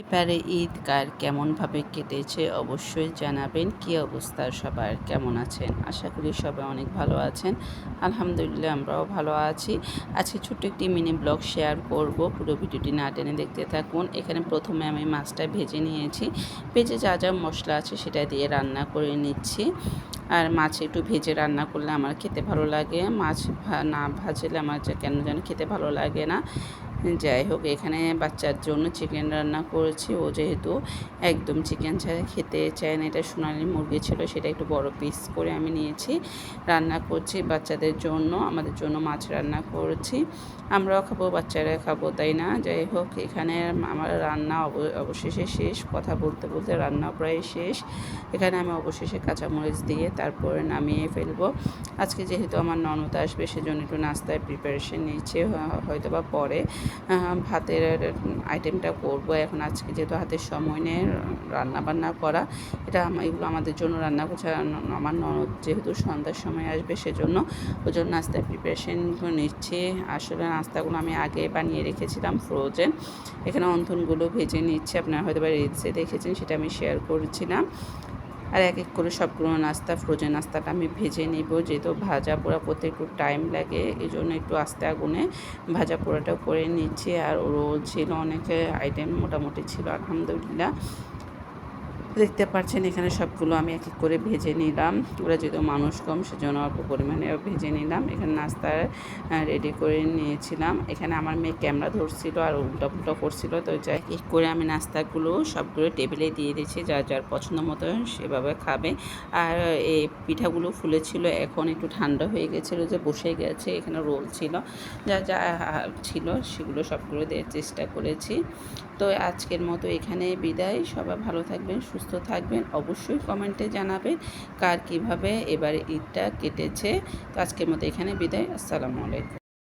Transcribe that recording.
এবারে ঈদ কার কেমনভাবে কেটেছে অবশ্যই জানাবেন। কী অবস্থা সবার, কেমন আছেন? আশা করি সবাই অনেক ভালো আছেন। আলহামদুলিল্লাহ আমরাও ভালো আছি। আজকে ছোট্ট একটি মিনি ব্লগ শেয়ার করব, পুরো ভিডিওটি না টেনে দেখতে থাকুন। এখানে প্রথমে আমি মাছটা ভেজে নিয়েছি। ভেজে যা যা মশলা আছে সেটা দিয়ে রান্না করে নিচ্ছি। আর মাছ একটু ভেজে রান্না করলে আমার খেতে ভালো লাগে, মাছ না ভাজলে আমার কেন যেন খেতে ভালো লাগে না। যাই হোক, এখানে বাচ্চার জন্য চিকেন রান্না করেছি। ও যেহেতু একদম চিকেন ছাড়া খেতে চায় না, এটা সোনালি মুরগি ছিল, সেটা একটু বড় পিস করে আমি নিয়েছি, রান্না করছি বাচ্চাদের জন্য। আমাদের জন্য মাছ রান্না করেছি, আমরাও খাবো বাচ্চারা খাবো, তাই না? যাই হোক, এখানে আমার রান্না অবশেষে শেষ। কথা বলতে বলতে রান্না প্রায় শেষ। এখানে আমি অবশেষে কাঁচামরিচ দিয়ে তারপরে নামিয়ে ফেলবো। আজকে যেহেতু আমার ননদ আসবে, সেজন্য একটু নাস্তায় প্রিপারেশন নিচ্ছে, হয়তো বা পরে ভাতের আইটেমটা করব। এখন আজকে যেহেতু হাতের সময় নেই রান্নাবান্না করা, এগুলো আমাদের জন্য রান্না করছে। আমার ননদ যেহেতু সন্ধ্যার সময় আসবে, সেজন্য ওর জন্য নাস্তার প্রিপারেশন নিচ্ছি। আসলে নাস্তাগুলো আমি আগে বানিয়ে রেখেছিলাম ফ্রোজেন। এখানে অন্থনগুলো ভেজে নিচ্ছে, আপনারা হয়তো বা রিলসে দেখেছেন, সেটা আমি শেয়ার করছিলাম। আর এক এক করে সবগুলো নাস্তা, ফ্রোজেন নাস্তাটা আমি ভেজে নিব, যেহেতু ভাজা পোড়া করতে একটু টাইম লাগে, এই জন্য একটু আস্তে আগুনে ভাজা পোড়াটাও করে নিচ্ছি। আর রোল ছিল, অনেকে আইটেম মোটামুটি ছিল, আলহামদুলিল্লাহ। দেখতে পাচ্ছেন এখানে সবগুলো আমি এক এক করে ভেজে নিলাম। ওরা যেহেতু মানুষ কম, সেজন্য অল্প পরিমাণে ভেজে নিলাম। এখানে নাস্তা রেডি করে নিয়েছিলাম। এখানে আমার মেয়ে ক্যামেরা ধরছিল আর উল্টা করছিল, তো যাই এক এক করে আমি নাস্তাগুলো সবগুলো টেবিলে দিয়ে দিয়েছি, যার যার পছন্দ মতো সেভাবে খাবে। আর এই পিঠাগুলো ফুলেছিল, এখন একটু ঠান্ডা হয়ে গেছিলো, যে বসে গেছে। এখানে রোল ছিল, যা যা ছিল সেগুলো সবগুলো দেওয়ার চেষ্টা করেছি। তো আজকের মতো এখানে বিদায়। সবাই ভালো থাকবেন, সুস্থ থাকবেন। অবশ্যই কমেন্টে জানাবেন কার কীভাবে এবারে ঈদটা কেটেছে। তো আজকের মতো এখানে বিদায়। আসসালামু আলাইকুম।